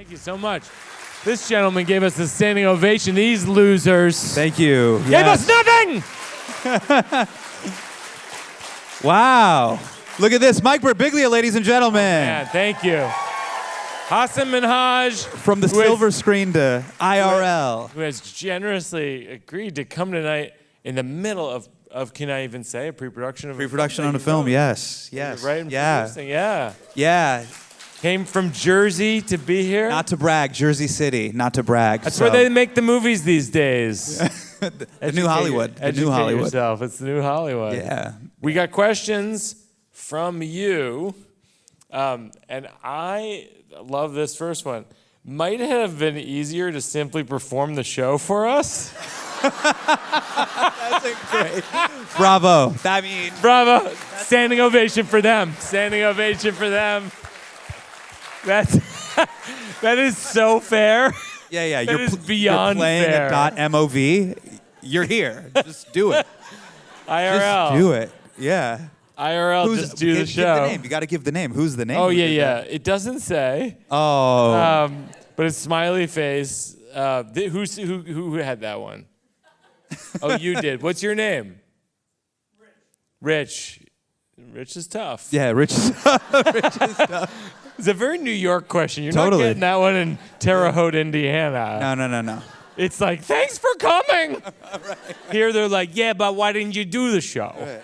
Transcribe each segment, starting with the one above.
Thank you so much. This gentleman gave us a standing ovation. These losers. Thank you. Gave us nothing! Wow. Look at this. Mike Birbiglia, ladies and gentlemen. Yeah, thank you. Hasan Minhaj. From the silver screen to IRL. Who has generously agreed to come tonight in the middle of can I even say, a pre-production of Pre-production on a film, yes. Yes. Right? Yeah. Yeah. Came from Jersey to be here. Not to brag, Jersey City, not to brag. That's where they make the movies these days. the new Hollywood. The new Hollywood. Yourself. It's the new Hollywood. Yeah. We got questions from you, and I love this first one. Might it have been easier to simply perform the show for us? That's great. Bravo. Bravo. Standing ovation for them. Standing ovation for them. That is so fair. Yeah. That is beyond you're playing fair. a .mov. You're here. Just do it. IRL. Just do it. Yeah. IRL, just do the show. Give the name. You got to give the name. Who's the name? Oh, yeah. It doesn't say. Oh. But it's smiley face. Who had that one? Oh, you did. What's your name? Rich. Rich is tough. Yeah, Rich is tough. It's a very New York question. You're Totally. not getting that one in Terre Haute, Indiana. No. It's like, thanks for coming. Right. Here they're like, yeah, but why didn't you do the show? Right.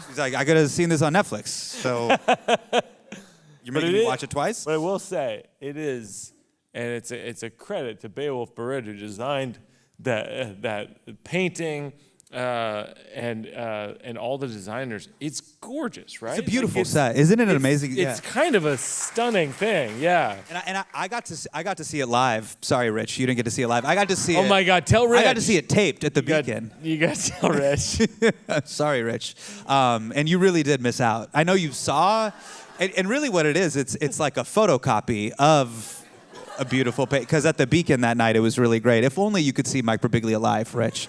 He's like, I could have seen this on Netflix. So you're making me watch it twice? But I will say, it is, and it's a credit to Beowulf Barrett, who designed that painting and all the designers. It's gorgeous, right? It's a beautiful set, isn't it? Amazing. It's kind of a stunning thing, yeah. And I got to see it live. Sorry, Rich, you didn't get to see it live. I got to see it. Oh my God, tell Rich. I got to see it taped at the Beacon. You got to tell Rich. Sorry, Rich. And you really did miss out. I know you saw, and really what it is, it's like a photocopy of a beautiful painting. Because at the Beacon that night, it was really great. If only you could see Mike Birbiglia live, Rich.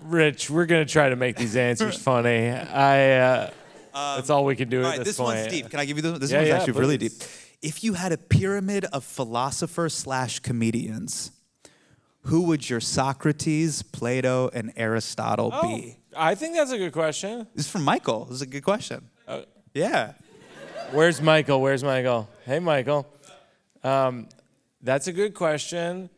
Rich, we're going to try to make these answers funny. That's all we can do at this point. This one's deep. Can I give you this? This one's actually really deep. If you had a pyramid of philosophers/comedians, who would your Socrates, Plato, and Aristotle be? I think that's a good question. This is from Michael. This is a good question. Yeah. Where's Michael? Hey, Michael. That's a good question.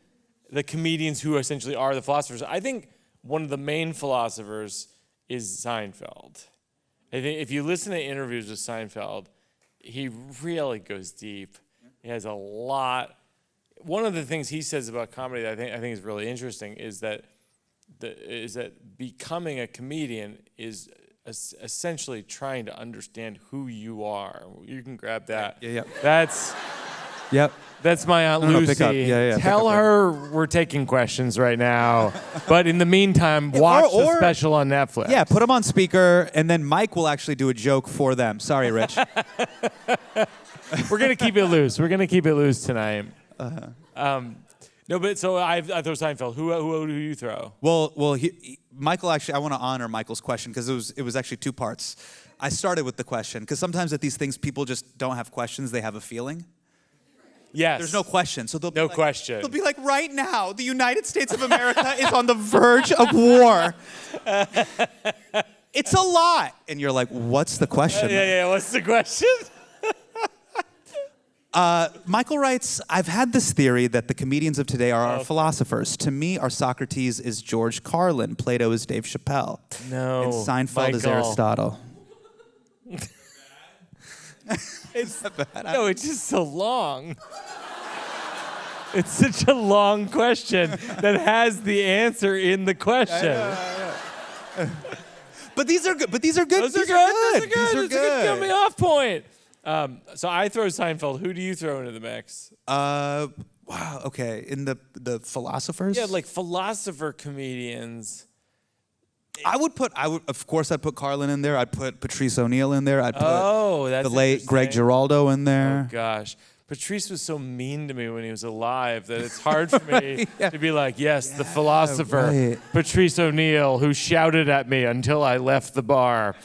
The comedians who essentially are the philosophers. I think one of the main philosophers is Seinfeld. I think if you listen to interviews with Seinfeld, he really goes deep. He has a lot. One of the things he says about comedy that I think is really interesting is that becoming a comedian is essentially trying to understand who you are. You can grab that. Yeah. That's my Aunt Lucy. Pick up. Yeah, Tell her we're taking questions right now. But in the meantime, watch the special on Netflix. Yeah, put them on speaker, and then Mike will actually do a joke for them. Sorry, Rich. We're going to keep it loose. We're going to keep it loose tonight. No, but so I throw Seinfeld. Who do you throw? Well, Michael, actually, I want to honor Michael's question because it was actually two parts. I started with the question because sometimes at these things, people just don't have questions. They have a feeling. Yes. There's no question. So they'll be like, question. They'll be like, right now, the United States of America is on the verge of war. It's a lot. And you're like, what's the question? Yeah, what's the question? Michael writes, I've had this theory that the comedians of today are our philosophers. To me, our Socrates is George Carlin. Plato is Dave Chappelle. No, and Seinfeld Michael. is Aristotle. It's just so long. It's such a long question that has the answer in the question. Yeah. But these are good. Those are good. These are good jumping off point. So I throw Seinfeld. Who do you throw into the mix? Wow. Okay. In the philosophers. Yeah, like philosopher comedians. Of course, I'd put Carlin in there. I'd put Patrice O'Neill in there. I'd put that's the late Greg Giraldo in there. Oh gosh. Patrice was so mean to me when he was alive that it's hard for me to be like, the philosopher, right. Patrice O'Neill, who shouted at me until I left the bar.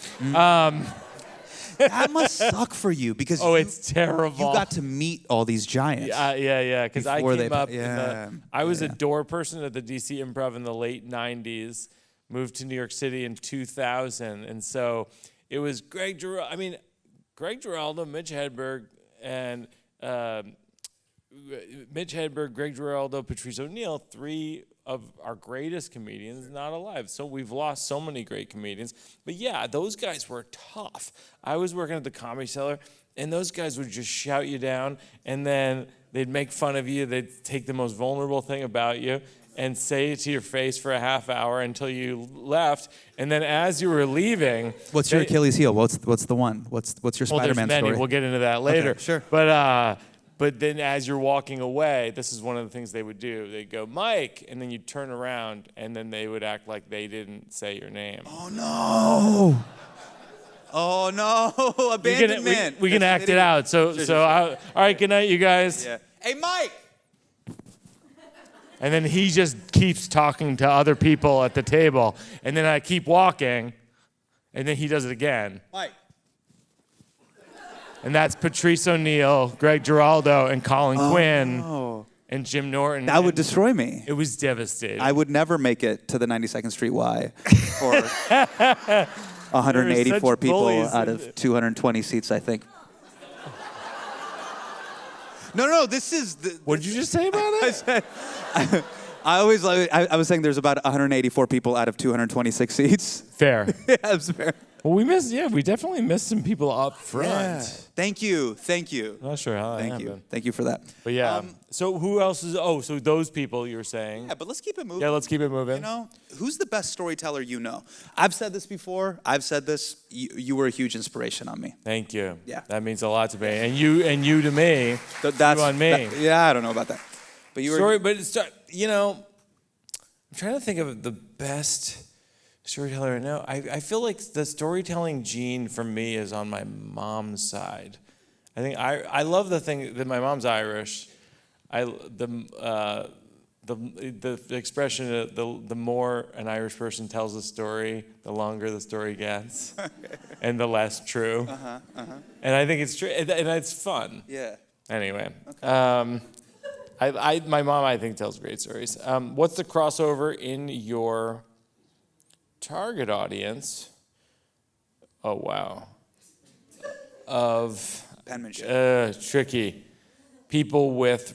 That must suck for you because It's terrible. You got to meet all these giants. Yeah. Because I before came up. yeah. I was a door person at the DC Improv in the late '90s. Moved to New York City in 2000, and so it was Greg Giraldo, Mitch Hedberg, and Greg Giraldo, Patrice O'Neill, 3 of our greatest comedians not alive. So we've lost so many great comedians. But yeah, those guys were tough. I was working at the Comedy Cellar, and those guys would just shout you down, and then they'd make fun of you. They'd take the most vulnerable thing about you and say it to your face for a half hour until you left. And then as you were leaving... What's your Achilles heel? What's the one? What's your Spider-Man there's many. story? We'll get into that later. Okay, sure. But then as you're walking away, this is one of the things they would do. They'd go, Mike, and then you'd turn around, and then they would act like they didn't say your name. Oh, no. Oh, no. Abandonment. We can act it out. All right, good night, you guys. Yeah. Hey, Mike. And then he just keeps talking to other people at the table. And then I keep walking, and then he does it again. Mike. And that's Patrice O'Neill, Greg Giraldo, and Colin Quinn, and Jim Norton. That would destroy me. It was devastating. I would never make it to the 92nd Street Y for 184 people out of 220 seats, I think. No, this is... What did you just say about it? I was saying there's about 184 people out of 226 seats. Fair. Yeah, it's fair. Well, we definitely missed some people up front. Yeah. Thank you. Not sure how that happened. Thank you for that. But yeah. So who else is? So those people you were saying. Yeah, but let's keep it moving. Yeah, let's keep it moving. You know, who's the best storyteller you know? I've said this before. I've said this. You were a huge inspiration on me. Thank you. Yeah. That means a lot to me. And you to me. That's you on me. I don't know about that. But you were. But it's, I'm trying to think of the best storyteller I know. I feel like the storytelling gene for me is on my mom's side. I think I love the thing that my mom's Irish. The expression the more an Irish person tells a story, the longer the story gets, and the less true. And I think it's true, and it's fun. Yeah. Anyway, okay. My mom I think tells great stories. What's the crossover in your target audience? Oh wow. Of penmanship. Tricky. People with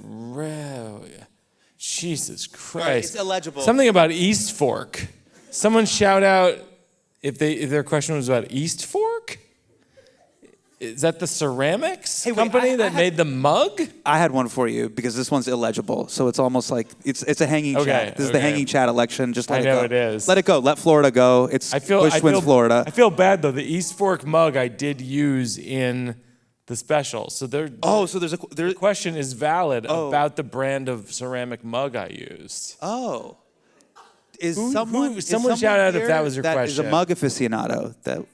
Jesus Christ. Right, it's illegible. Something about East Fork. Someone shout out if their question was about East Fork? Is that the ceramics company that made the mug? I had one for you because this one's illegible. So it's almost like it's a hanging chat. This is the hanging chat election. Just let it go. I know it is. Let it go. Let Florida go. Bush wins Florida. I feel bad though. The East Fork mug I did use in the special. So the question is valid about the brand of ceramic mug I used. Oh. Someone shout out if that was your question. Is a mug aficionado that.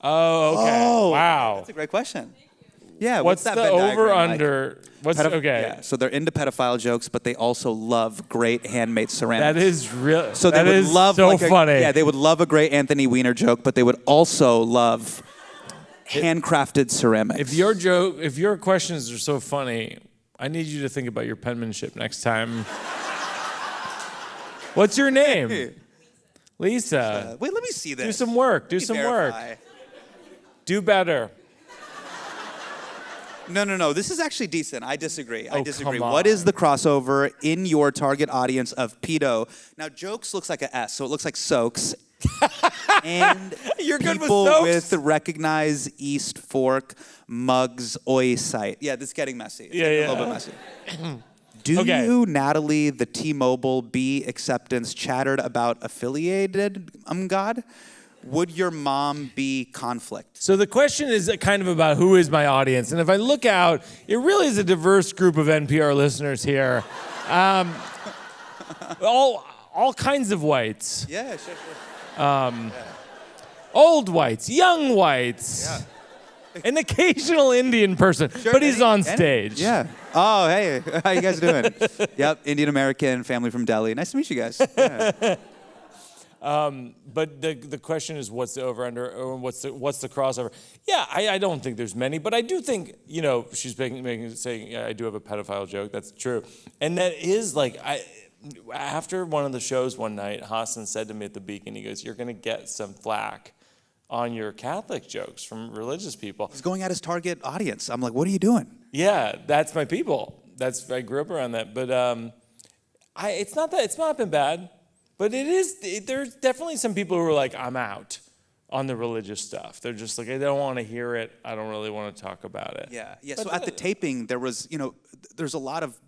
Oh, okay. Oh, wow. That's a great question. Yeah. What's the over-under? Okay. Yeah, so they're into pedophile jokes, but they also love great handmade ceramics. That is real. So they would love funny. Yeah, they would love a great Anthony Weiner joke, but they would also love handcrafted ceramics. If your questions are so funny, I need you to think about your penmanship next time. What's your name? Lisa. Wait, let me see this. Do some work. Do some work. Do better. No. This is actually decent. I disagree. Come on. What is the crossover in your target audience of pedo? Now, jokes looks like an S, so it looks like soaks. And you're good people with with recognize East Fork mugs oi site. Yeah, this is getting messy. Yeah. A little bit messy. Do you, Natalie, the T-Mobile B acceptance chattered about affiliated God? Would your mom be conflict? So the question is kind of about who is my audience. And if I look out, it really is a diverse group of NPR listeners here. All kinds of whites. Yeah, sure. Old whites, young whites. Yeah. An occasional Indian person, but he's on stage. Yeah. Oh, hey, how you guys doing? Yep, Indian American, family from Delhi. Nice to meet you guys. Yeah. But the question is, what's the over under, or what's the crossover? Yeah, I don't think there's many, but I do think, you know, she's saying, yeah, I do have a pedophile joke. That's true, and that is like after one of the shows one night, Hasan said to me at the Beacon, he goes, "You're gonna get some flack on your Catholic jokes from religious people." He's going at his target audience. I'm like, what are you doing? Yeah, that's my people. I grew up around that, but it's not been bad, but there's definitely some people who are like, I'm out on the religious stuff. They're just like, I don't want to hear it. I don't really want to talk about it. Yeah. But So at the taping, there was, there's a lot of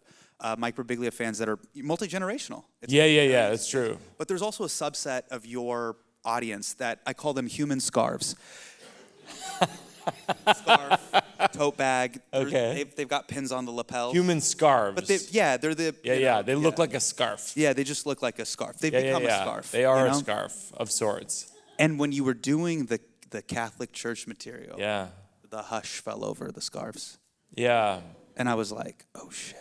Mike Birbiglia fans that are multi-generational. Yeah, that's true. But there's also a subset of your audience that I call them human scarves. Scarf, tote bag. Okay. They've got pins on the lapels. Human scarves. But they're the. They look like a scarf. Yeah, they just look like a scarf. They've become a scarf. They are a scarf of sorts. And when you were doing the Catholic Church material, yeah, the hush fell over the scarves. Yeah. And I was like, oh shit.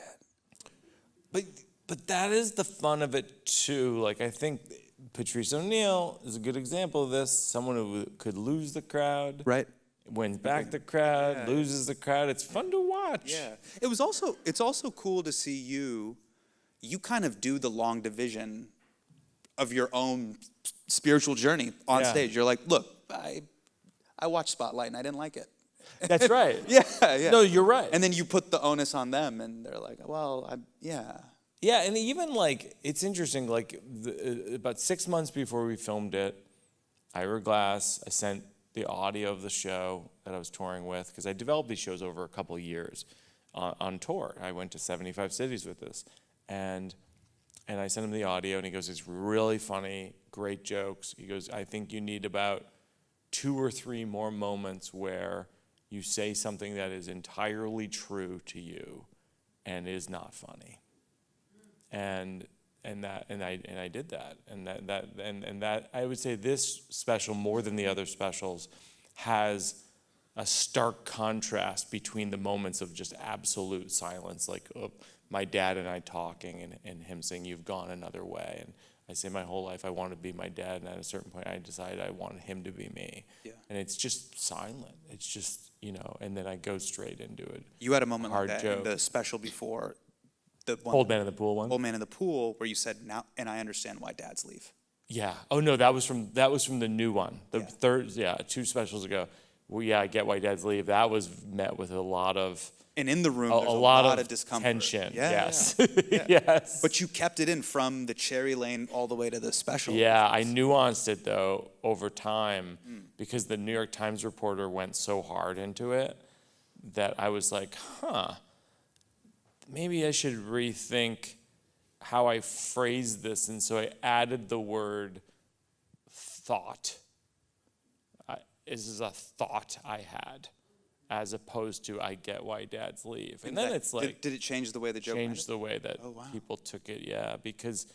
But that is the fun of it too. Like, I think Patrice O'Neill is a good example of this. Someone who could lose the crowd. Right. Wins back the crowd, loses the crowd. It's fun to watch. Yeah. It's also cool to see you kind of do the long division of your own spiritual journey on stage. You're like, look, I watched Spotlight and I didn't like it. That's right. Yeah. No, you're right. And then you put the onus on them and they're like, well, Yeah, and even like, it's interesting, like about 6 months before we filmed it, Ira Glass, I sent the audio of the show that I was touring with, because I developed these shows over a couple of years on tour. I went to 75 cities with this. And I sent him the audio, and he goes, it's really funny, great jokes. He goes, I think you need about 2 or 3 more moments where you say something that is entirely true to you and is not funny. And I did that, and that I would say this special, more than the other specials, has a stark contrast between the moments of just absolute silence, like my dad and I talking, and him saying, "You've gone another way," and I say my whole life I wanted to be my dad, and at a certain point I decided I wanted him to be me. Yeah. And it's just silent. It's just, and then I go straight into it. You had a moment like that in the special before. The one, Old Man in the Pool one. Old Man in the Pool, where you said, now, and I understand why dads leave. Yeah. Oh no, that was from the new one. The third, 2 specials ago. Well, I get why dads leave. That was met with a lot of. And in the room, there's a lot of discomfort. Tension. Yeah, yes. Yeah. Yes. But you kept it in from the cherry lane all the way to the special. Yeah, I nuanced it though over time because the New York Times reporter went so hard into it that I was like, maybe I should rethink how I phrase this. And so I added the word thought. This is a thought I had, as opposed to I get why dads leave. And then it's like... Did it change the way the joke changed the way that people took it, yeah. Because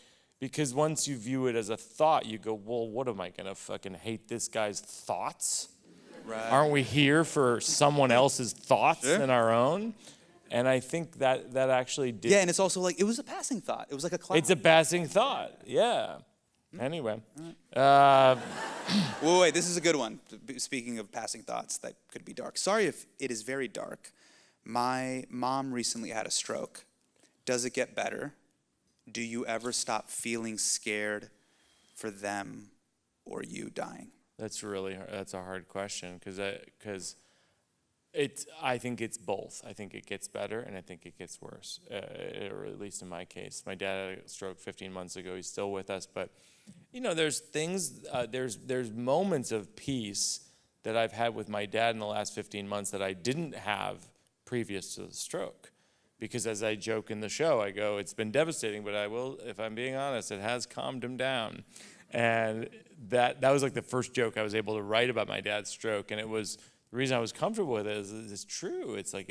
once you view it as a thought, you go, well, what am I going to fucking hate this guy's thoughts? Right. Aren't we here for someone else's thoughts than our own? And I think that actually did. Yeah, and it's also like, it was a passing thought. It was like a cloud. It's a passing thought, yeah. Anyway. Wait, this is a good one. Speaking of passing thoughts that could be dark. Sorry if it is very dark. My mom recently had a stroke. Does it get better? Do you ever stop feeling scared for them or you dying? That's a hard question because I think it's both. I think it gets better and I think it gets worse, or at least in my case. My dad had a stroke 15 months ago. He's still with us, but there's things, there's moments of peace that I've had with my dad in the last 15 months that I didn't have previous to the stroke. Because as I joke in the show, I go, it's been devastating, but if I'm being honest, it has calmed him down. And that was like the first joke I was able to write about my dad's stroke, and it was. The reason I was comfortable with it is it's true. It's like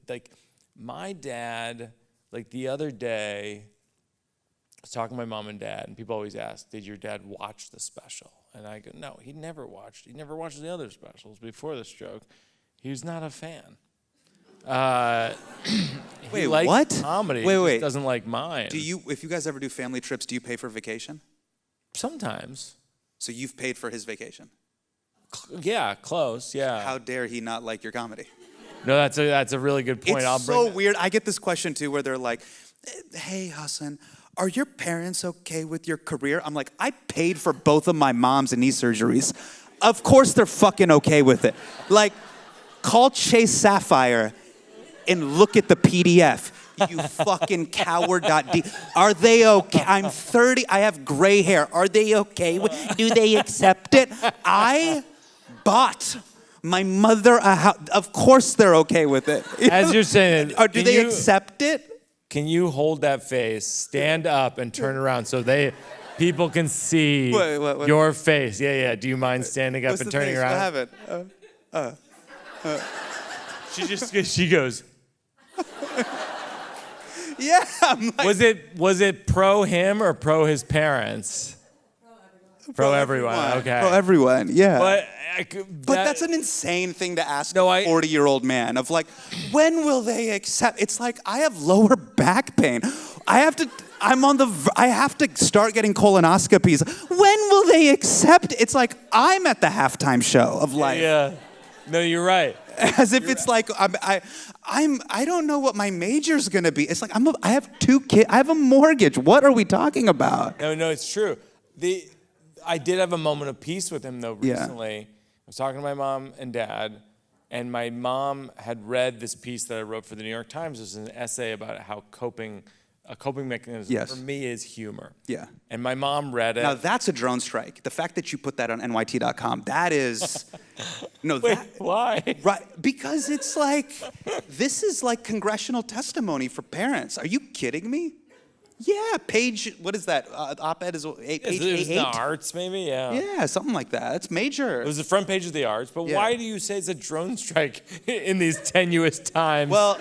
like my dad, like the other day, I was talking to my mom and dad, and people always ask, did your dad watch the special? And I go, no, he never watched the other specials before the stroke. He was not a fan. He likes what? Comedy. Wait. He just doesn't like mine. If you guys ever do family trips, do you pay for vacation? Sometimes. So you've paid for his vacation. Yeah, close. Yeah. How dare he not like your comedy? No, that's a really good point. It's so weird. I get this question too, where they're like, "Hey, Hasan, are your parents okay with your career?" I'm like, I paid for both of my mom's knee surgeries. Of course they're fucking okay with it. Like, call Chase Sapphire and look at the PDF. You fucking coward.d. Are they okay? I'm 30. I have gray hair. Are they okay? Do they accept it? I bought my mother a house. Of course they're okay with it. As you're saying, or do they accept it? Can you hold that face, stand up, and turn around so people can see what? your face? Yeah. Do you mind standing up and turning around? What happened? She goes. Yeah. I'm like, Was it pro him or pro his parents? Pro everyone. Okay. Pro everyone. Yeah. But that's an insane thing to ask No, a 40-year-old man of like, when will they accept? It's like, I have lower back pain. I have to start getting colonoscopies. When will they accept? It's like, I'm at the halftime show of life. Yeah. No, you're right. As if it's like, I don't know what my major's gonna be. It's like, I have 2 kids. I have a mortgage. What are we talking about? No, it's true. I did have a moment of peace with him though recently. Yeah. I was talking to my mom and dad, and my mom had read this piece that I wrote for the New York Times. It was an essay about how a coping mechanism for me is humor. Yeah. And my mom read it. Now that's a drone strike. The fact that you put that on NYT.com, that is, no. Wait, why? Right, because it's like, this is like congressional testimony for parents. Are you kidding me? Yeah, page, what is that? Op-ed is page It was 8? the Arts, maybe, yeah. Yeah, something like that. It's major. It was the front page of the Arts, but Yeah. why do you say it's a drone strike in these tenuous times? Well,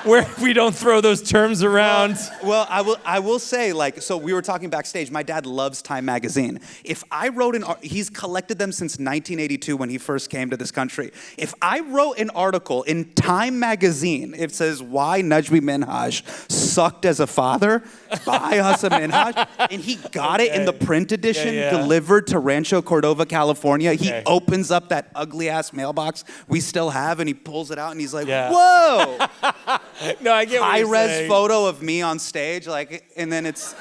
where we don't throw those terms around. Well, I will say, like, so we were talking backstage. My dad loves Time magazine. If I wrote he's collected them since 1982 when he first came to this country. If I wrote an article in Time magazine, it says why Najmi Minhaj sucked as a father by Hasan Minhaj, and he got it in the print edition delivered to Rancho Cordova, California. He opens up that ugly ass mailbox we still have, and he pulls it out, and he's like, "Whoa!" No, I get what you're high-res saying. photo of me on stage, like, and then it's,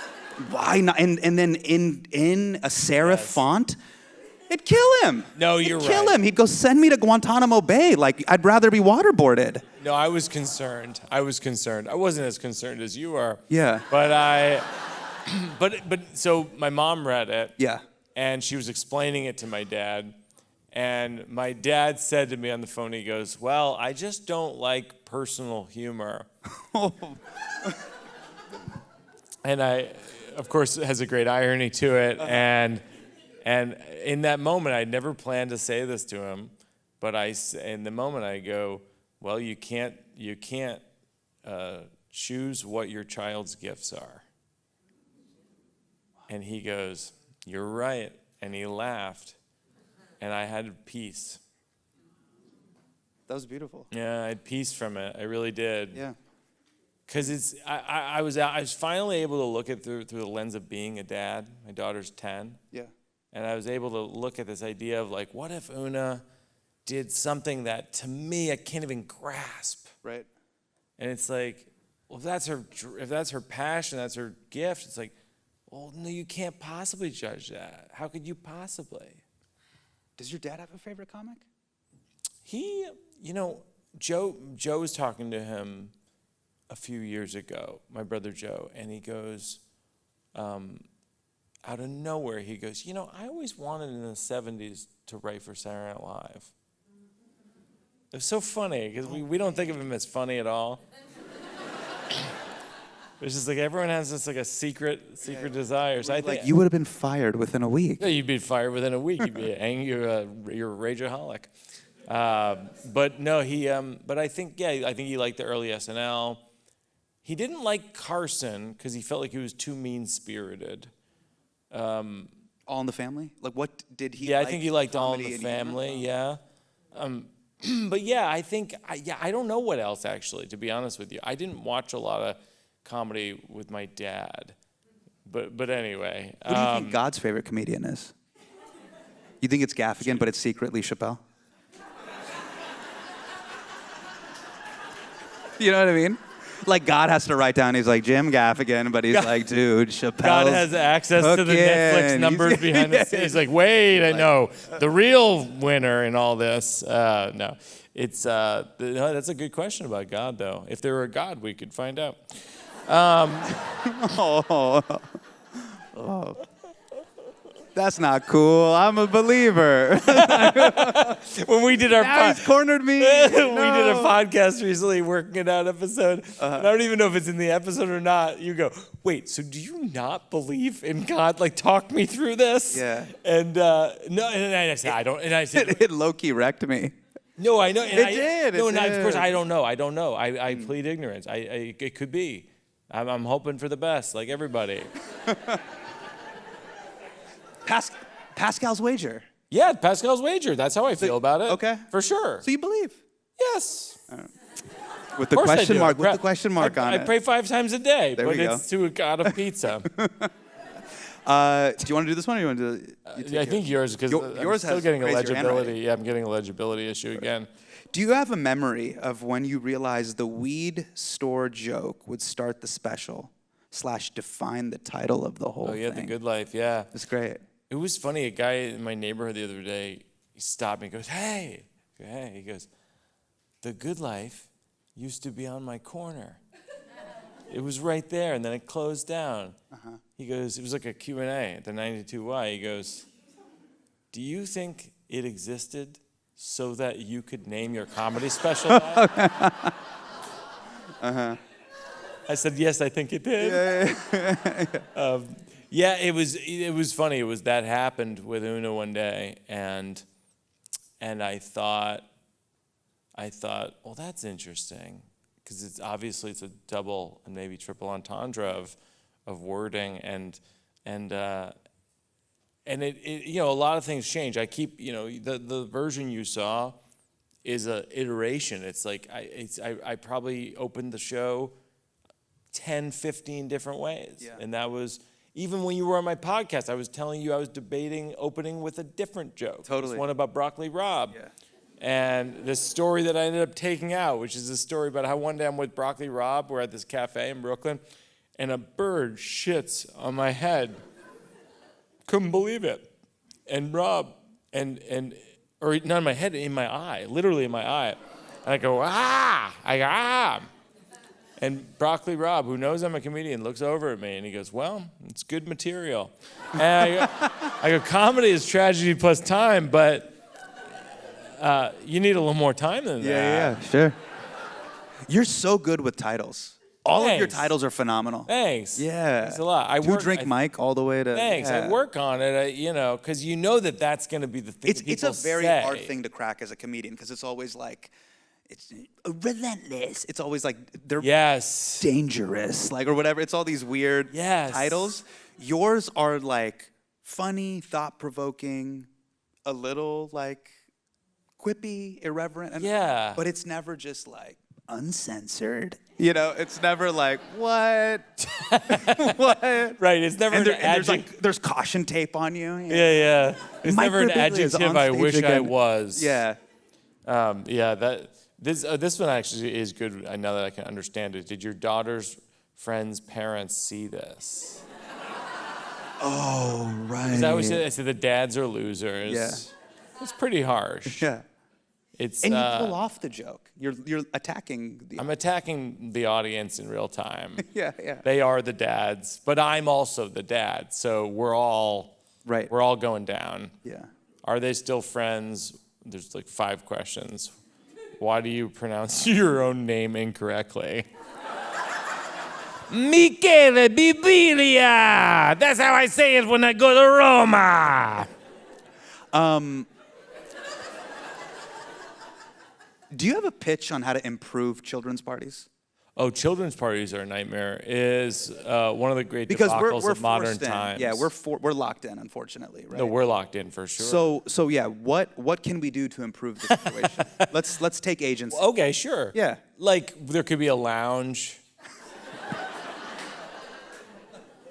why not? And then in a serif font, it'd kill him. No, you're It'd kill right. him. He'd go send me to Guantanamo Bay. Like, I'd rather be waterboarded. No, I was concerned. I wasn't as concerned as you are. Yeah. But so my mom read it. Yeah. And she was explaining it to my dad. And my dad said to me on the phone, he goes, "Well, I just don't like personal humor." And of course, it has a great irony to it. And in that moment, I never planned to say this to him, but in the moment I go, "Well, you can't choose what your child's gifts are." And he goes, "You're right," and he laughed. And I had peace. That was beautiful. Yeah, I had peace from it. I really did. Yeah. Because I was finally able to look at through the lens of being a dad. My daughter's 10. Yeah. And I was able to look at this idea of like, what if Una did something that to me I can't even grasp? Right. And it's like, well, if that's her passion, that's her gift. It's like, well, no, you can't possibly judge that. How could you possibly? Does your dad have a favorite comic? Joe was talking to him a few years ago, my brother Joe, and he goes, out of nowhere, he goes, I always wanted in the 70s to write for Saturday Night Live. It was so funny, because we don't think of him as funny at all. It's just like everyone has this like a secret desire. So I think you would have been fired within a week. Yeah, you'd be fired within a week. You'd be angry. You're a rageaholic. But no, but I think he liked the early SNL. He didn't like Carson because he felt like he was too mean-spirited. All in the Family? Like, what did he? Yeah, like? I think he liked All in Comedy the and Family. humor? Yeah. But yeah, I don't know what else actually. To be honest with you, I didn't watch a lot of comedy with my dad. But anyway. Who do you think God's favorite comedian is? You think it's Gaffigan, but it's secretly Chappelle? You know what I mean? Like God has to write down, he's like, Jim Gaffigan, but he's like, dude, Chappelle. God has access to the Netflix numbers behind the scenes. He's like, wait, I know. The real winner in all this. No. It's no, that's a good question about God, though. If there were a God, we could find out. That's not cool. I'm a believer. When we did our He's cornered me. we did a podcast recently, working it out episode. And I don't even know if it's in the episode or not. You go, wait, so do you not believe in God? Like, talk me through this. Yeah. And no, and I said, I don't. And I said, it low-key wrecked me. no, I know. And It did. No, and of course, I don't know. I plead ignorance. It could be. I'm hoping for the best, like everybody. Pascal's wager. Yeah, Pascal's wager. That's how I feel about it. Okay. For sure. So you believe? Yes. With the Of course I question do. mark. With the question mark on I it. pray 5 times a day, There but we go. it's to a God of pizza. Do you want to do this one, or you want to do? I think yours, because I'm yours still has getting a crazier legibility. handwriting. Yeah, I'm getting a legibility issue again. Do you have a memory of when you realized the weed store joke would start the special / define the title of the whole Oh, yeah, thing? The Good Life, yeah. It's great. It was funny. A guy in my neighborhood the other day, he stopped me and goes, hey. I go, hey. He goes, The Good Life used to be on my corner. It was right there, and then it closed down. He goes, it was like a Q&A at the 92Y. He goes, do you think it existed so that you could name your comedy special that? I said, yes, I think it did. Yeah, it was funny. It was that happened with Una one day, and I thought, well, that's interesting, because it's obviously it's a double and maybe triple entendre of wording, and it you know, a lot of things change. I keep, you know, the version you saw is a iteration. It's like I probably opened the show 10, 15 different ways, and that was. Even when you were on my podcast, I was telling you I was debating opening with a different joke. Totally. This one about Broccoli Rob. Yeah. And this story that I ended up taking out, which is a story about how one day I'm with Broccoli Rob, we're at this cafe in Brooklyn, and a bird shits on my head. Couldn't believe it. And Rob, or not in my head, in my eye, literally in my eye. And I go, ah. And Broccoli Rob, who knows I'm a comedian, looks over at me and he goes, well, it's good material. And I go, comedy is tragedy plus time, but you need a little more time than that. Yeah, sure. You're so good with titles. All of your titles are phenomenal. Thanks. Yeah. Thanks a lot. Do drink Mike all the way to. Thanks. Yeah. I work on it, you know, because you know that's going to be the thing It's people a very say. hard thing to crack as a comedian, because it's always like, it's relentless. It's always like they're dangerous, like, or whatever. It's all these weird titles. Yours are like funny, thought-provoking, a little like quippy, irreverent. And, but it's never just like uncensored. You know, it's never like, what? What? Right, it's never an adjective. There's caution tape on you. Yeah. It's Mike never an Birbiglia is adjective on I stage wish I again. was. Yeah. This one actually is good now that I can understand it. Did your daughter's friends' parents see this? Oh, right. Because I said the dads are losers. Yeah. It's pretty harsh. Yeah. It's and you pull off the joke. You're attacking the I'm attacking the audience in real time. Yeah. They are the dads, but I'm also the dad. So we're all going down. Yeah. Are they still friends? There's like 5 questions. Why do you pronounce your own name incorrectly? Mike Birbiglia! That's how I say it when I go to Roma. Do you have a pitch on how to improve children's parties? Oh, children's parties are a nightmare. Is one of the great Because debacles we're of modern forced in. times. Yeah, we're locked in, unfortunately. Right? No, we're locked in for sure. So yeah, what can we do to improve the situation? let's take agency. Okay, sure. Yeah. Like there could be a lounge.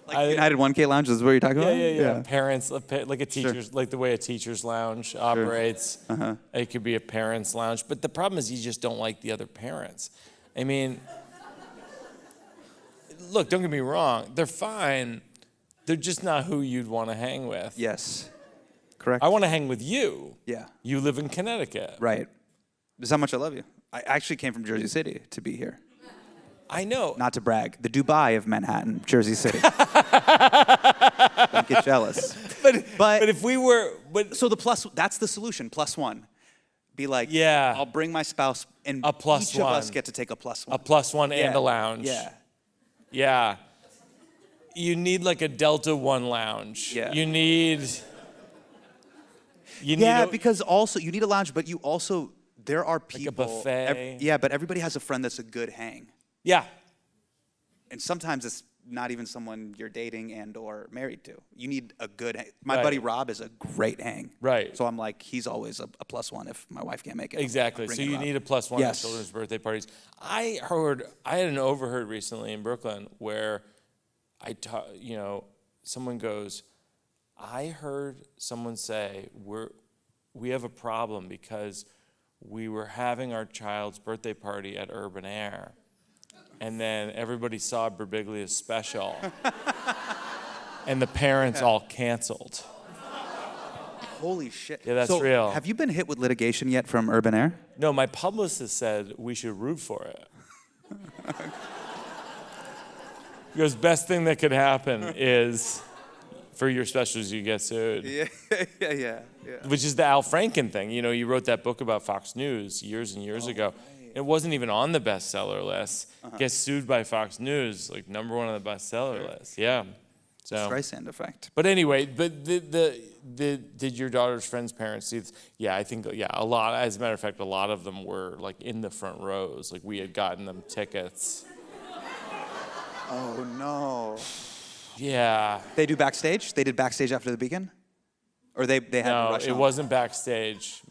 Like United 1K Lounge is what you're talking about? Yeah. Parents, like a teacher's, like the way a teacher's lounge operates. It could be a parent's lounge. But the problem is you just don't like the other parents. I mean, look, don't get me wrong. They're fine. They're just not who you'd want to hang with. Yes. Correct. I want to hang with you. Yeah. You live in Connecticut. Right. That's how much I love you. I actually came from Jersey City to be here. I know. Not to brag. The Dubai of Manhattan, Jersey City. Don't get jealous. But if we were... So that's the solution, +1. Be like, Yeah. I'll bring my spouse, and A +1. each of us get to take a +1. A +1 and a lounge. Yeah. Yeah. You need like a Delta One lounge. Yeah. You need because also you need a lounge, but you also, there are people. Like a buffet. But everybody has a friend that's a good hang. Yeah. And sometimes it's not even someone you're dating and or married to. You need a good hang. My Right. buddy Rob is a great hang. Right. So I'm like, he's always a +1 if my wife can't make it. Exactly. So you need a +1 Yes. at children's birthday parties. I had an overheard recently in Brooklyn where someone goes, I heard someone say we have a problem because we were having our child's birthday party at Urban Air, and then everybody saw Birbiglia's special, and the parents all canceled. Holy shit. Yeah, that's real. Have you been hit with litigation yet from Urban Air? No, my publicist said we should root for it. He goes, best thing that could happen is for your specials you get sued. Yeah. Which is the Al Franken thing. You know, you wrote that book about Fox News years and years ago. Right. It wasn't even on the bestseller list. Gets sued by Fox News, like #1 on the bestseller list. Yeah. So. Streisand effect. But anyway, did your daughter's friends' parents see this? Yeah, I think, a lot. As a matter of fact, a lot of them were like in the front rows. Like we had gotten them tickets. Oh no. Yeah. They do backstage? They did backstage after the Beacon? Or they had to rush it home? wasn't backstage.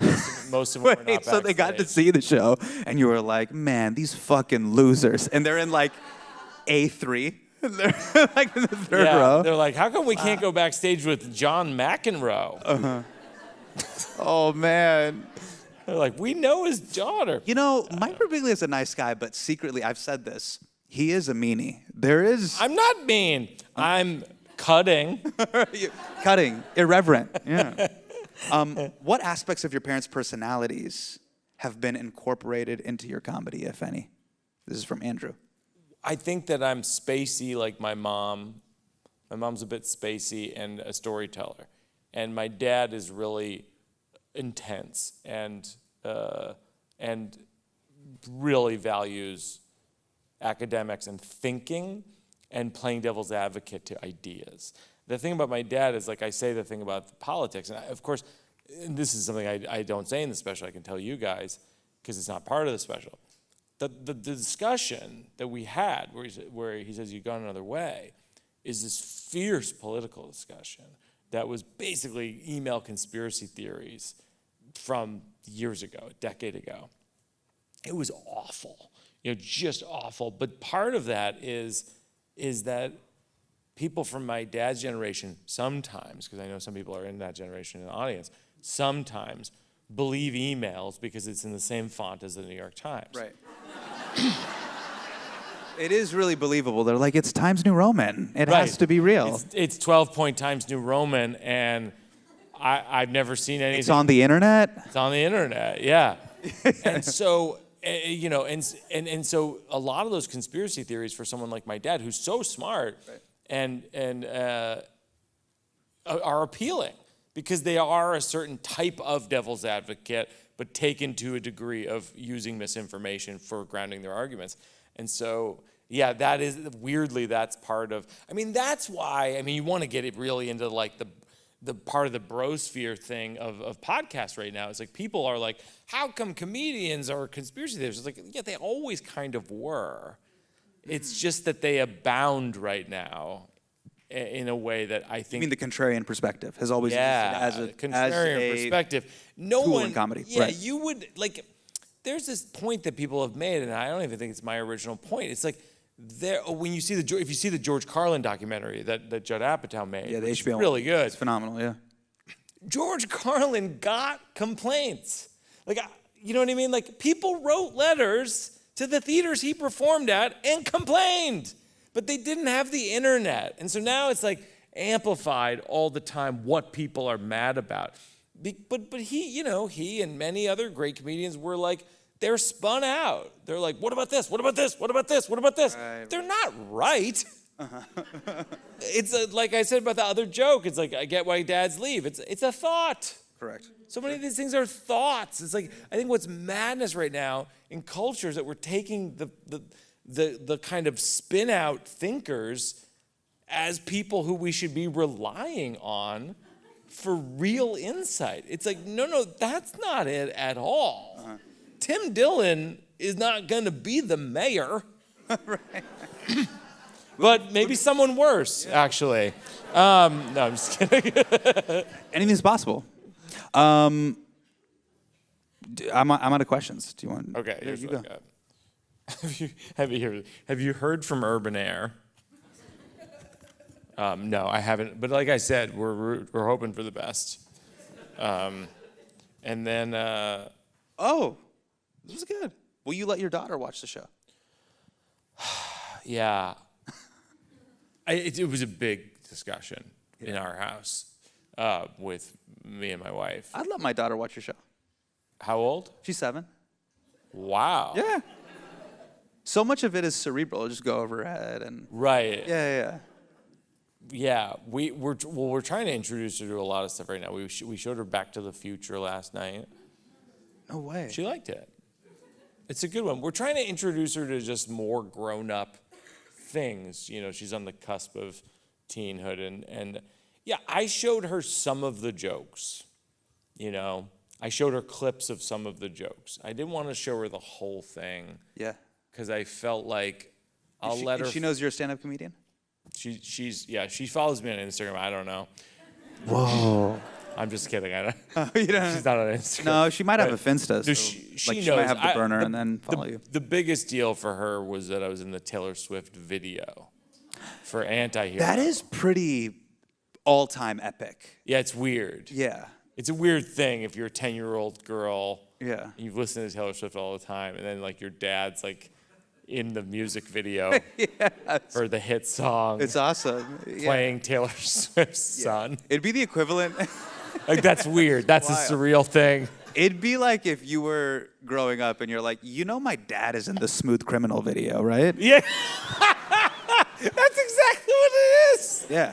Most of them were not backstage. So they got to see the show, and you were like, man, these fucking losers. And they're in like A3. They're like in the third row. They're like, how come we can't go backstage with John McEnroe? Oh, man. They're like, we know his daughter. You know, Mike Birbiglia is a nice guy, but secretly, I've said this, he is a meanie. I'm not mean. I'm cutting. Cutting. Irreverent. Yeah. What aspects of your parents' personalities have been incorporated into your comedy, if any? This is from Andrew. I think that I'm spacey like my mom. My mom's a bit spacey and a storyteller. And my dad is really intense and really values academics and thinking and playing devil's advocate to ideas. The thing about my dad is, like I say the thing about politics, and of course, and this is something I don't say in the special, I can tell you guys, because it's not part of the special. The discussion that we had, where he says you've gone another way, is this fierce political discussion that was basically email conspiracy theories from years ago, a decade ago. It was awful, just awful. But part of that is that people from my dad's generation sometimes, because I know some people are in that generation in the audience, sometimes believe emails because it's in the same font as the New York Times. Right. It is really believable. They're like, it's Times New Roman. It has to be real. It's 12-point Times New Roman, and I've never seen anything. It's on the internet? It's on the internet, yeah. And so, and so a lot of those conspiracy theories for someone like my dad, who's so smart, and are appealing because they are a certain type of devil's advocate, but taken to a degree of using misinformation for grounding their arguments. And so, yeah, that is, weirdly, that's part of, that's why, you want to get it really into like the part of the brosphere thing of podcasts right now. It's like people are like, how come comedians are conspiracy theorists? It's like, yeah, they always kind of were. It's just that they abound right now in a way that I think. You mean the contrarian perspective has always existed as contrarian perspective. No tool one in comedy. Yeah, right. You would like. There's this point that people have made, and I don't even think it's my original point. It's like when you see if you see the George Carlin documentary that Judd Apatow made, Yeah, the it's HBO really good. It's phenomenal, yeah. George Carlin got complaints. Like, you know what I mean? Like, people wrote letters to the theaters he performed at and complained, but they didn't have the internet. And so now it's like amplified all the time what people are mad about. But he and many other great comedians were like, they're spun out. They're like, what about this? What about this? What about this? What about this? Right. They're not right. It's like I said about the other joke. It's like, I get why dads leave. It's a thought. Correct. So many of these things are thoughts. It's like, I think what's madness right now in culture is that we're taking the kind of spin out thinkers as people who we should be relying on for real insight. It's like, no, that's not it at all. Tim Dillon is not going to be the mayor. Right. But maybe someone worse, actually. No, I'm just kidding. Anything's possible. I'm out of questions. Do you want? Okay, There here's you what go. I got. Have you heard from Urban Air? No, I haven't. But like I said, we're hoping for the best. And then. Oh, this is good. Will you let your daughter watch the show? Yeah. It was a big discussion in our house with me and my wife. I'd let my daughter watch your show. How old? She's 7. Wow. Yeah. So much of it is cerebral. It'll just go over her head and. Right. Yeah. Yeah. We're trying to introduce her to a lot of stuff right now. We showed her Back to the Future last night. No way. She liked it. It's a good one. We're trying to introduce her to just more grown-up things. You know, she's on the cusp of teenhood, and yeah, I showed her some of the jokes. You know, I showed her clips of some of the jokes. I didn't want to show her the whole thing. Yeah. Because I felt like I'll let her. She knows you're a stand-up comedian? She follows me on Instagram. I don't know. Whoa. I'm just kidding. I don't. You don't. She's not on Instagram. No, she might have a Finsta. So she she knows. might have the burner and then follow you. The biggest deal for her was that I was in the Taylor Swift video for Anti-Hero. That is pretty all-time epic. Yeah, it's weird. Yeah. It's a weird thing if you're a 10-year-old girl. Yeah. You've listened to Taylor Swift all the time, and then like your dad's like in the music video for the hit song. It's awesome. Playing Taylor Swift's son. It'd be the equivalent. Like, that's weird. That's Wild. a surreal thing. It'd be like if you were growing up and you're like, you know, my dad is in the Smooth Criminal video, right? Yeah. That's exactly what it is. Yeah.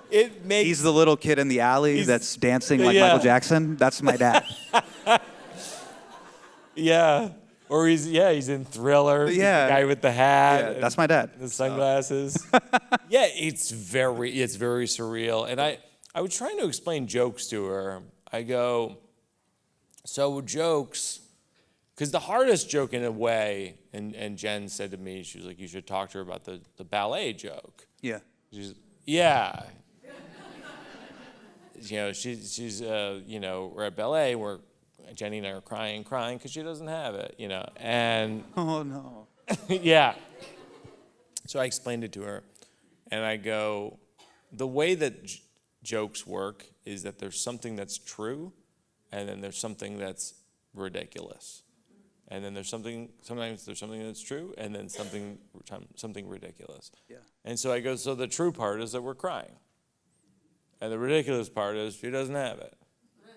It makes. He's the little kid in the alley that's dancing like Michael Jackson. That's my dad. Yeah. Or he's in Thriller. Yeah. The guy with the hat. Yeah, that's my dad. The sunglasses. Yeah, it's very surreal. And I was trying to explain jokes to her. I go, so jokes, because the hardest joke in a way, and Jen said to me, she was like, you should talk to her about the ballet joke. Yeah. Yeah. You know, she's we're at ballet where Jenny and I are crying because she doesn't have it, you know, and. Oh, no. Yeah. So I explained it to her, and I go, the way that jokes work is that there's something that's true, and then there's something that's ridiculous. And then sometimes there's something that's true, and then something ridiculous. Yeah. And so I go, so the true part is that we're crying. And the ridiculous part is she doesn't have it.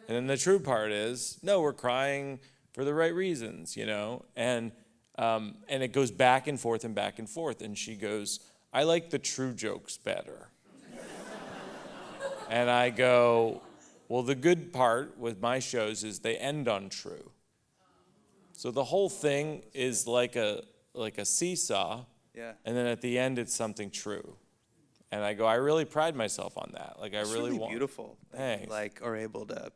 And then the true part is, no, we're crying for the right reasons, you know? And it goes back and forth and back and forth. And she goes, I like the true jokes better. And I go, well, the good part with my shows is they end on true. So the whole thing is like a seesaw. Yeah. And then at the end, it's something true. And I go, I really pride myself on that. Like, It's I really really want. beautiful. Thanks. Like, are able to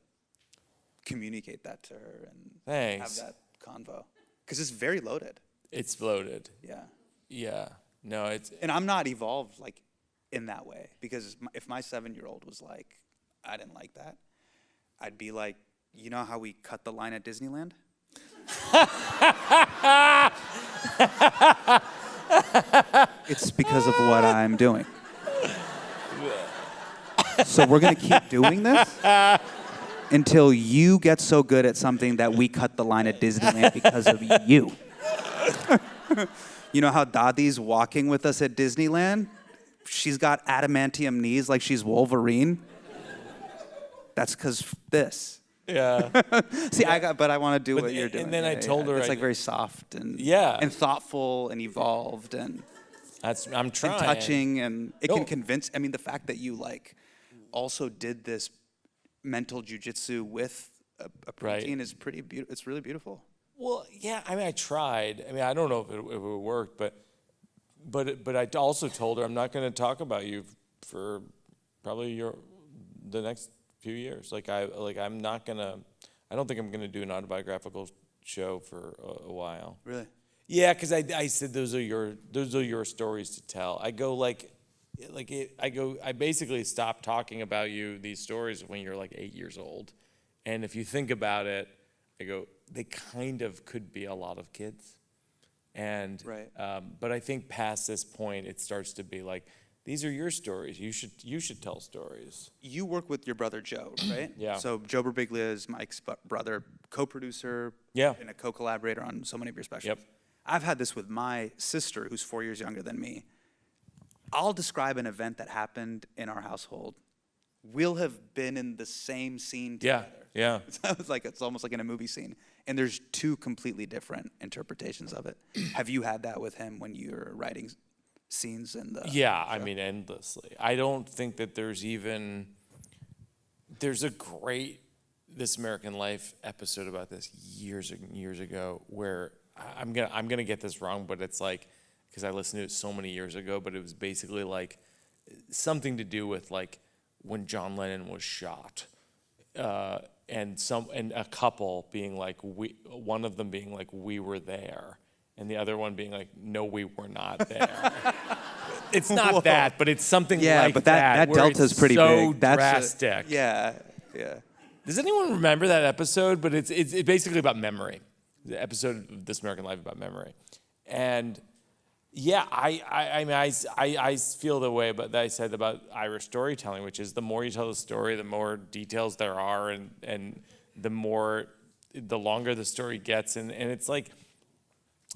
communicate that to her and Thanks. have that convo. Because it's very loaded. It's loaded. Yeah. Yeah. No, it's. And I'm not evolved, like, in that way. Because if my 7-year-old was like, I didn't like that, I'd be like, you know how we cut the line at Disneyland? It's because of what I'm doing. So we're going to keep doing this until you get so good at something that we cut the line at Disneyland because of you. You know how Dadi's walking with us at Disneyland? She's got adamantium knees like she's Wolverine. That's because this. Yeah. See, but I want to do what you're doing. And then I told her it's like very soft and and thoughtful and evolved and I'm trying. and touching and it can convince. I mean, the fact that you like also did this mental jujitsu with a protein is pretty beautiful. It's really beautiful. Well, yeah. I mean, I tried. I mean, I don't know if it worked, but I also told her I'm not going to talk about you for probably the next few years. I'm not gonna. I don't think I'm gonna do an autobiographical show for a while. Really? Yeah, because I said those are your stories to tell. I basically stopped talking about these stories when you're like 8 years old, and if you think about it, I go they kind of could be a lot of kids, and but I think past this point it starts to be like. These are your stories. You should tell stories. You work with your brother Joe, right? Yeah. So Joe Birbiglia is Mike's brother, co-producer, and a co-collaborator on so many of your specials. Yep. I've had this with my sister, who's 4 years younger than me. I'll describe an event that happened in our household. We'll have been in the same scene together. Yeah. It's almost like in a movie scene. And there's two completely different interpretations of it. Have you had that with him when you're writing scenes in the show? I mean endlessly. I don't think that there's a great This American Life episode about this years and years ago where I'm gonna get this wrong, but it's like because I listened to it so many years ago, but it was basically like something to do with like when John Lennon was shot, and a couple being like one of them being like we were there. And the other one being like, no, we were not there. It's not that, but it's something like that. Yeah, but that delta's pretty big. That's drastic. Yeah. Does anyone remember that episode? But it's basically about memory. The episode of This American Life about memory. And yeah, I feel the way that I said about Irish storytelling, which is the more you tell the story, the more details there are, and the longer the story gets. And it's like,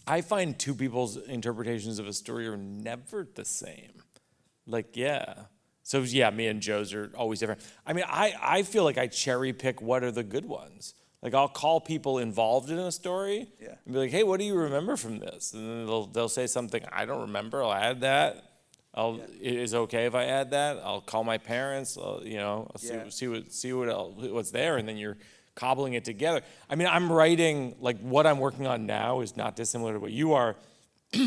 I find two people's interpretations of a story are never the same. So me and Joe's are always different. I mean, I feel like I cherry pick what are the good ones. Like I'll call people involved in a story and be like, hey, what do you remember from this? And then they'll say something I don't remember. I'll add that. Is it okay if I add that? I'll call my parents. I'll see what's there, and then you're cobbling it together. I mean, I'm writing, like what I'm working on now is not dissimilar to what you are,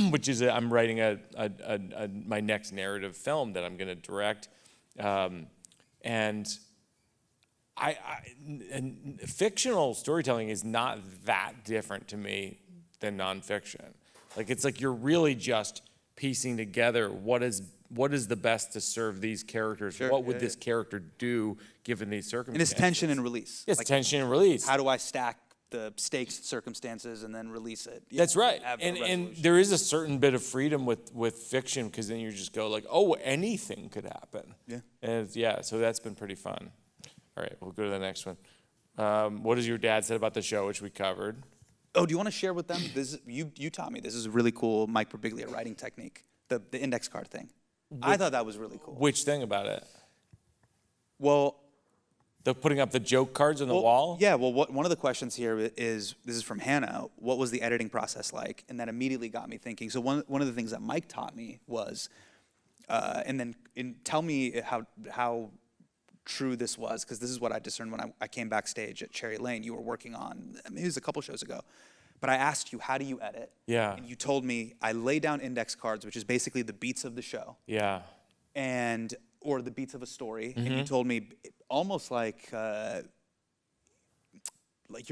which is I'm writing my next narrative film that I'm going to direct. And fictional storytelling is not that different to me than nonfiction. Like it's like you're really just piecing together what is the best to serve these characters? What would this character do given these circumstances? And it's tension and release. Yes, tension and release. How do I stack the stakes, circumstances, and then release it? That's right. And there is a certain bit of freedom with fiction because then you just go like, oh, anything could happen. Yeah. And so that's been pretty fun. All right, we'll go to the next one. What does your dad say about the show, which we covered? Oh, do you want to share with them? You taught me this is a really cool Mike Birbiglia writing technique, the index card thing. I thought that was really cool. Which thing about it? Well, the putting up the joke cards on the wall? Yeah, well, one of the questions here is, this is from Hannah, what was the editing process like? And that immediately got me thinking. So one of the things that Mike taught me was, tell me how true this was, because this is what I discerned when I came backstage at Cherry Lane. You were working on, it was a couple shows ago. But I asked you, how do you edit? Yeah. And you told me, I lay down index cards, which is basically the beats of the show. Yeah. Or the beats of a story. Mm-hmm. And you told me almost like you're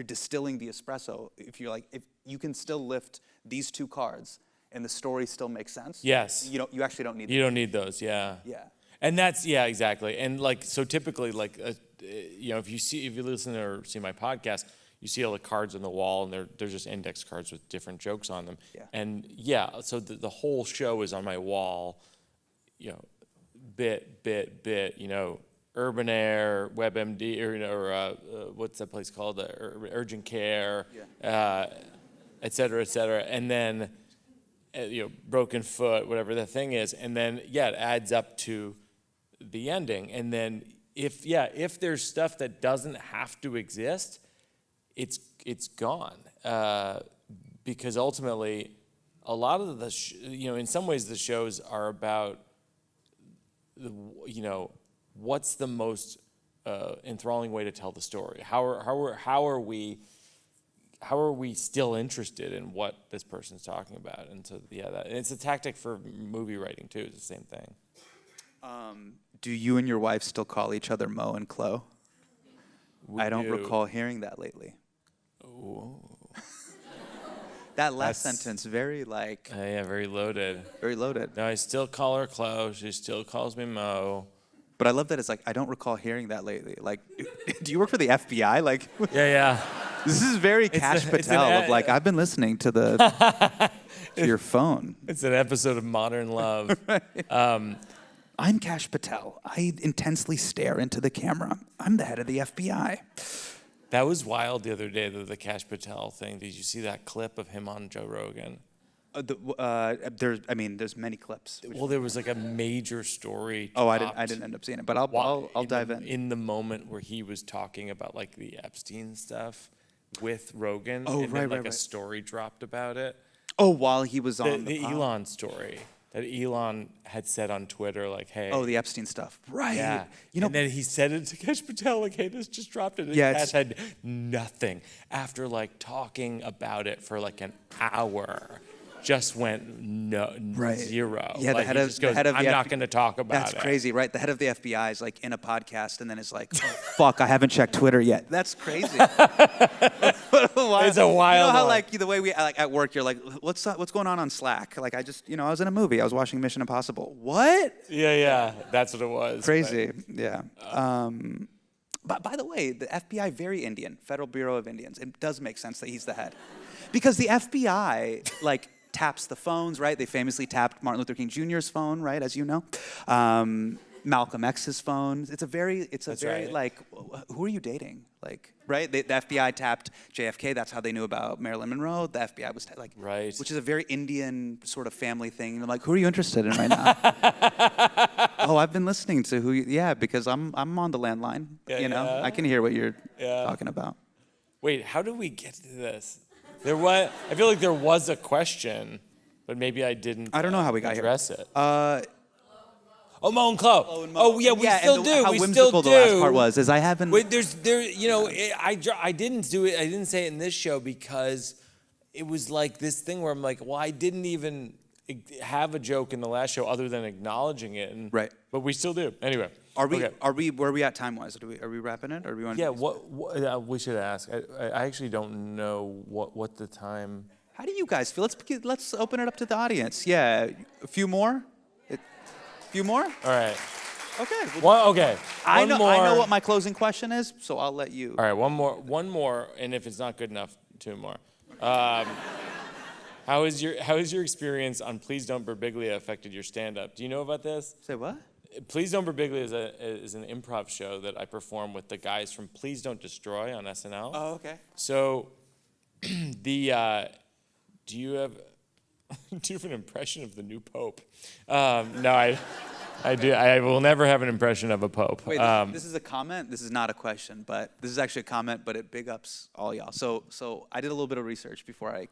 distilling the espresso. If you can still lift these two cards and the story still makes sense. Yes. You actually don't need those. You don't need those, yeah. Yeah. And that's, exactly. And so typically if you listen or see my podcast, you see all the cards on the wall, and they're just index cards with different jokes on them. Yeah. And so the whole show is on my wall, bit, Urban Air, WebMD, or what's that place called? Urgent Care, et cetera, and then broken foot, whatever the thing is, and then it adds up to the ending. And then if there's stuff that doesn't have to exist, it's gone, because ultimately a lot of the in some ways the shows are about what's the most enthralling way to tell the story. How are we still interested in what this person's talking about? And so and it's a tactic for movie writing too. It's the same thing. Do you and your wife still call each other Mo and Chloe? I don't recall hearing that lately. Ooh. That last sentence, very very loaded. Very loaded. No, I still call her Chloe. She still calls me Mo. But I love that it's I don't recall hearing that lately. Do you work for the FBI? Yeah. This is very Cash Patel of I've been listening to to your phone. It's an episode of Modern Love. Right. I'm Cash Patel. I intensely stare into the camera. I'm the head of the FBI. That was wild the other day, the Cash Patel thing. Did you see that clip of him on Joe Rogan? There's many clips. Well, there was a major story. Oh, I didn't end up seeing it, but I'll dive in. In the moment where he was talking about the Epstein stuff with Rogan, and then right. a story dropped about it. Oh, while he was on the Elon story that Elon had said on Twitter, hey. Oh, the Epstein stuff. Right. Yeah. And then he said it to Cash Patel, hey, this just dropped it. And Cash had nothing. After talking about it for an hour, just went zero. Yeah, the head of I'm not going to talk about it. That's crazy, right? The head of the FBI is in a podcast and then is oh, fuck, I haven't checked Twitter yet. That's crazy. It's a wild. You know how the way we at work, you're what's going on Slack? I just I was in a movie. I was watching Mission Impossible. What? Yeah, that's what it was. Crazy. Yeah. But by the way, the FBI, very Indian, Federal Bureau of Indians. It does make sense that he's the head, because the FBI taps the phones, right? They famously tapped Martin Luther King Jr.'s phone, right? As you know, Malcolm X's phone. It's a very right. Who are you dating? Right? The FBI tapped JFK. That's how they knew about Marilyn Monroe. The FBI was right, which is a very Indian sort of family thing. And who are you interested in right now? Oh, I've been listening to because I'm on the landline. Yeah. I can hear what you're talking about. Wait, how did we get to this? I feel like there was a question, but maybe I didn't. I don't know how we got here. Address it. Mo and Chloe. Oh yeah, we still do. How we whimsical still do. The last part was I haven't. Wait, I didn't do it. I didn't say it in this show because it was this thing where I'm I didn't even have a joke in the last show other than acknowledging it. Right. But we still do. Anyway. Are we where are we at time wise? Are we wrapping it? Or we want? Yeah. What we should ask. I actually don't know what the time. How do you guys feel? Let's open it up to the audience. Yeah. A few more. Few more? All right. Okay. Okay. I know what my closing question is, so I'll let you. All right, one more, and if it's not good enough, two more. How is your experience on Please Don't Birbiglia affected your stand-up? Do you know about this? Say what? Please Don't Birbiglia is an improv show that I perform with the guys from Please Don't Destroy on SNL. Oh, okay. So, do you have an impression of the new Pope? No, I do. I will never have an impression of a Pope. Wait, this is a comment. This is not a question, but this is actually a comment. But it big ups all y'all. So I did a little bit of research before I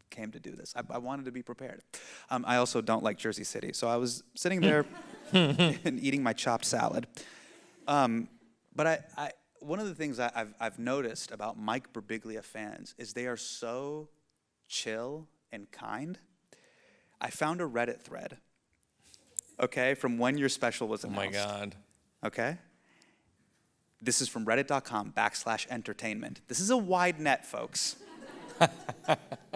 came to do this. I wanted to be prepared. I also don't like Jersey City, so I was sitting there and eating my chopped salad. But I one of the things I've noticed about Mike Birbiglia fans is they are so chill and kind. I found a Reddit thread, okay, from when your special was announced. Oh my God. Okay? This is from reddit.com/entertainment. This is a wide net, folks.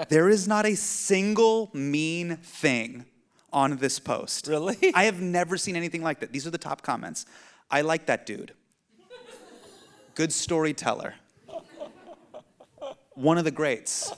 There is not a single mean thing on this post. Really? I have never seen anything like that. These are the top comments. I like that dude. Good storyteller. one of the greats.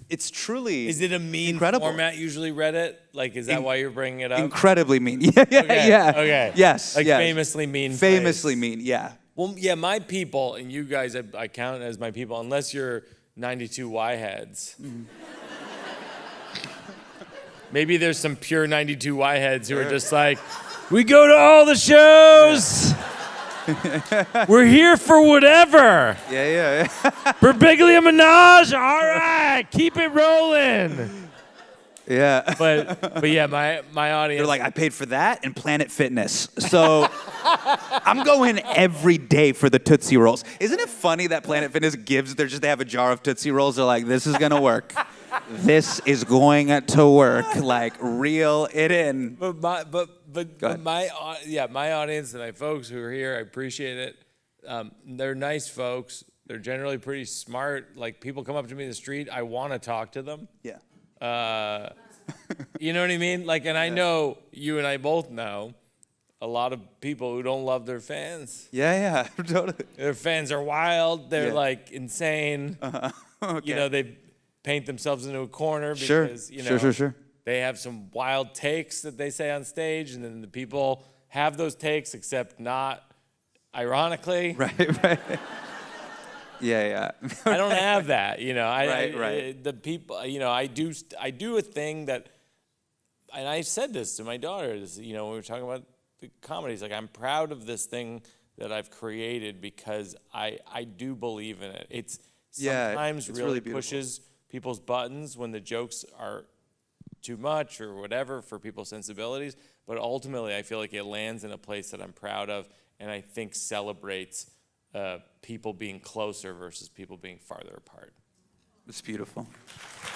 It's truly Is it a mean incredible. format usually, Reddit? Like, is that why you're bringing it up? Incredibly mean. Yeah, yeah. Okay. Yes. Like yes. famously mean. Famously place. mean, yeah. Well, yeah, my people, and you guys, I count as my people, unless you're 92 Y heads. Maybe there's some pure 92 Y heads who are just like, we go to all the shows. We're here for whatever. Yeah. Birbiglia Minhaj, all right, keep it rolling. Yeah. But yeah, my audience. They're like, I paid for that and Planet Fitness. So I'm going every day for the Tootsie Rolls. Isn't it funny that Planet Fitness they have a jar of Tootsie Rolls. They're like, this is going to work. This is going to work. Like, reel it in. But my audience and my folks who are here, I appreciate it. They're nice folks. They're generally pretty smart. Like, people come up to me in the street, I want to talk to them. Yeah. You know what I mean? Like, and I know you and I both know a lot of people who don't love their fans. Yeah, totally. Their fans are wild. They're like insane. Okay. You know, they paint themselves into a corner because Sure. they have some wild takes that they say on stage, and then the people have those takes, except not ironically. Right. Yeah. I don't have that, you know. Right. The people, you know, I do a thing that, and I said this to my daughter, you know, when we were talking about the comedies, like, I'm proud of this thing that I've created because I do believe in it. It's sometimes it's really beautiful. pushes people's buttons when the jokes are too much or whatever for people's sensibilities, but ultimately I feel like it lands in a place that I'm proud of, and I think celebrates people being closer versus people being farther apart. It's beautiful.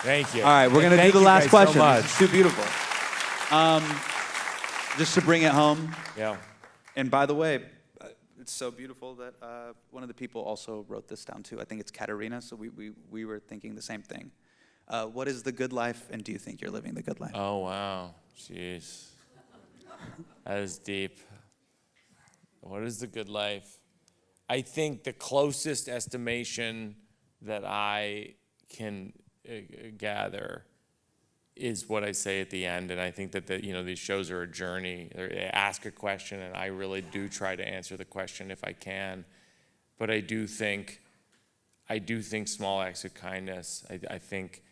Thank you. All right, we're going to do the last question. So much. It's too beautiful. Just to bring it home. Yeah. And by the way, it's so beautiful that one of the people also wrote this down too. I think it's Katerina, so we were thinking the same thing. What is the good life, and do you think you're living the good life? Oh, wow. Jeez. That is deep. What is the good life? I think the closest estimation that I can gather is what I say at the end, and I think that these shows are a journey. They ask a question, and I really do try to answer the question if I can. But I do think small acts of kindness, I think,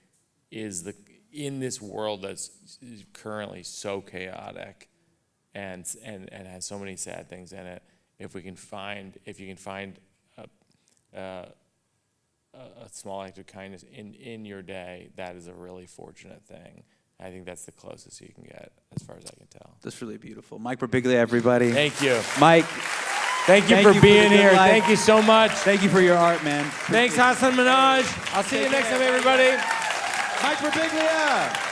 is in this world that's currently so chaotic and has so many sad things in it. If you can find a small act of kindness in your day, that is a really fortunate thing. I think that's the closest you can get, as far as I can tell. That's really beautiful. Mike Birbiglia, everybody. Thank you. Mike. Thank you for being here. Life. Thank you so much. Thank you for your art, man. Thanks, Hasan Minhaj. I'll see you next time, everybody. Mike Birbiglia.